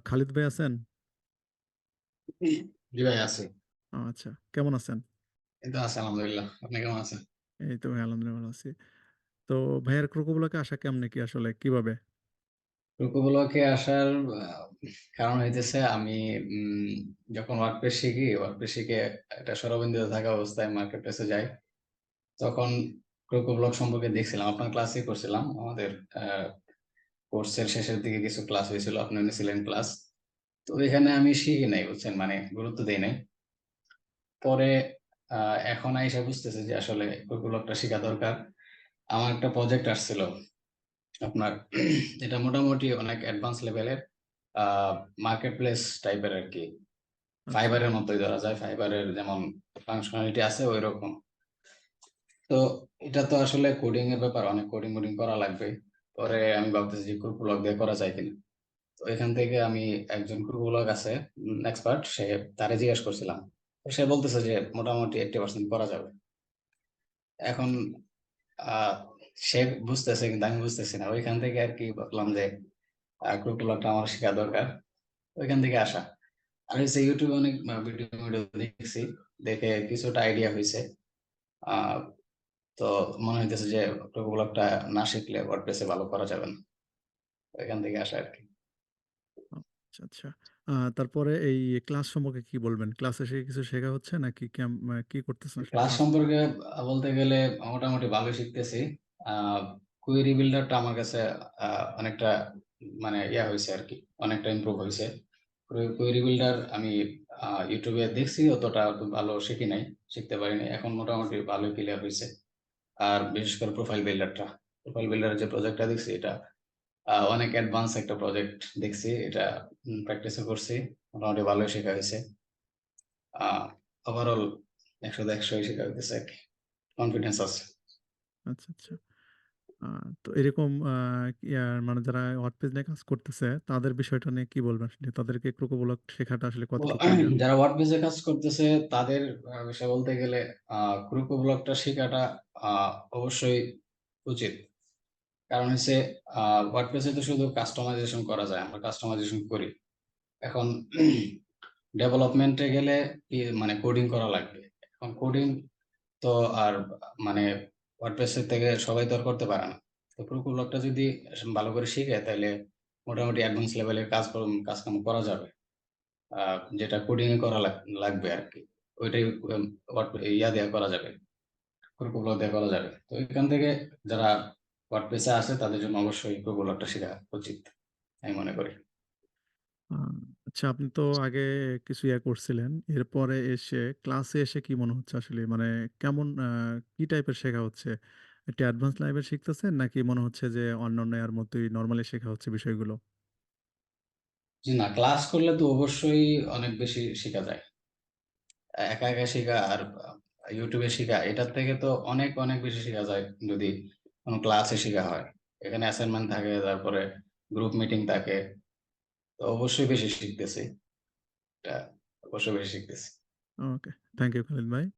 খালিদ ভাই আছেন? জি, জি ভাই আছি। আচ্ছা। কেমন আছেন? এই তো আছি আলহামদুলিল্লাহ। আপনি কেমন আছেন? এই তো ভাই আলহামদুলিল্লাহ ভালো আছি। তো ভাইয়ার কোকো ব্লকে আসা কেমনে কি আসলে কিভাবে? রুকু ব্লকে আসার আ কারণ হইতেছে আমি উম যখন ওয়ার্কপ্লেস শিখে একটা সরবরাহ থাকা অবস্থায় মার্কেট প্লেসে যাই। তখন রুকু ব্লক সম্পর্কে দেখছিলাম। আপনার ক্লাসেই করছিলাম। আমাদের আ কোর্সের শেষের দিকে কিছু ক্লাস হয়েছিল। আপনি নিছিলেন ক্লাস। তো এখানে আমি শিখি নাই বুঝছেন? মানে গুরুত্ব দেই নাই। পরে আ এখন আইসা বুঝতেছি যে আসলে রুকু ব্লকটা শিখা দরকার। আমার একটা প্রজেক্ট আসছিল। আপনার এটা মোটামুটি অনেক অ্যাডভান্স লেভেলের আ মার্কেট প্লেস টাইপের আরকি। আচ্ছা, ফাইবার এর মতোই ধরা যায়। ফাইবার এর যেমন ফাংশনালিটি আছে ঐরকম। তো এটা তো আসলে কোডিং এর ব্যাপার। অনেক কোডিং-মোডিং করা লাগবে। পরে আমি ভাবতেছি যে কুরুকুলক দিয়ে করা যায় কিনা। তো এখান থেকে আমি একজন কুরুকুলক আছে এক্সপার্ট তারে জিজ্ঞেস করছিলাম। তো সে বলতেছে যে মোটামুটি 80% করা যাবে। এখন আ সে বুঝতেছে কিন্তু আমি বুঝতেছি না। ওইখান থেকে আরকি ভাবলাম যে কুরুকুলকটা আমার শিখা দরকার। ওইখান থেকে আসা। আর হইছে YouTube এ অনেক ভিডিও দেখছি। দেখে কিছুটা আইডিয়া হইছে। আ তো মনে হইতেছে যে কুরুকুলকটা না শিখলে WordPress এ ভালো করা যাবে না। ওইখান থেকে আসা আরকি। আচ্ছা, আচ্ছা। তারপরে এই ক্লাস সম্পর্কে কি বলবেন? ক্লাসে কিছু শেখা হচ্ছে নাকি কি করতেছেন আসলে ক্লাস ক্লাস? সম্পর্কে বলতে গেলে মোটামুটি ভালোই শিখতেছি। আ কুয়েরি বিল্ডারটা আমার কাছে আ অনেকটা মানে হইছে আরকি। অনেকটা ইমপ্রুভ হইছে। কুয়েরি বিল্ডার আমি YouTube এ দেখছি অতটা ভালো শিখি নাই, শিখতে পারি নাই। এখন মোটামুটি ভালোই ক্লিয়ার হইছে। আর বিশেষ করে প্রোফাইল বিল্ডারটা। প্রোফাইল বিল্ডারের যে প্রজেক্টটা দেখছি এটা অনেক অ্যাডভান্স একটা প্রজেক্ট দেখছি। এটা প্র্যাকটিসও করছি। মোটামুটি ভালোই শেখা হইছে। আ ওভারঅল ১০০ তে ১০০ শেখা হইতেছে আরকি। কনফিডেন্স আছে। আচ্ছা, আচ্ছা। আ তো এরকম মানে যারা ওয়ার্ডপ্রেস নিয়ে কাজ করতেছে তাদের বিষয়টা নিয়ে কি বলবেন আসলে? তাদেরকে কোকো ব্লক শেখাটা আসলে তো কতটুকু প্রয়োজন? যারা ওয়ার্ডপ্রেস এ কাজ করতেছে তাদের বিষয় বলতে গেলে ক্রুকো ব্লকটা শিখাটা আ অবশ্যই উচিত। কারণ হচ্ছে আ ওয়ার্ডপ্রেস এ তো শুধু কাস্টমাইজেশন করা যায়। আমরা কাস্টমাইজেশন করি। এখন ডেভেলপমেন্ট এ গেলে মানে কোডিং করা লাগবে। এখন কোডিং তো আর মানে WordPress এর থেকে সবাই তো আর করতে পারে না। তো পুরো ব্লগটা যদি ভালো করে শিখে তাইলে মোটামুটি অ্যাডভান্স লেভেলের কাজকাম করা যাবে। আ যেটা কোডিং এ করা লাগবে আরকি। ওইটাই দিয়া করা যাবে। পুরো ব্লগ দিয়ে করা যাবে। তো এখান থেকে যারা WordPress এ আছে তাদের জন্য অবশ্যই পুরো ব্লগটা শেখা উচিত। আমি মনে করি। আ আচ্ছা আপনি তো আগে কিছু করছিলেন। এরপরে এসে ক্লাসে এসে কি মনে হচ্ছে আসলে? মানে কেমন কি টাইপের শেখা হচ্ছে? একটু অ্যাডভান্স লেভেল শিখতেছেন নাকি মনে হচ্ছে যে অন্যান্য মতোই নরমালি শেখা হচ্ছে বিষয়গুলো? জি না, ক্লাস করলে তো অবশ্যই অনেক বেশি শিখা যায়। একা শিখা আর YouTube এ শিখা এটার থেকে তো অনেক, অনেক বেশি শিখা যায় যদি কোন ক্লাসে শিখা হয়। এখানে অ্যাসাইনমেন্ট থাকে, তারপরে গ্রুপ মিটিং থাকে। তো অবশ্যই বেশি শিখতেছি। এটা অবশ্যই বেশি শিখতেছি। ওকে। থ্যাংক ইউ খালিদ ভাই।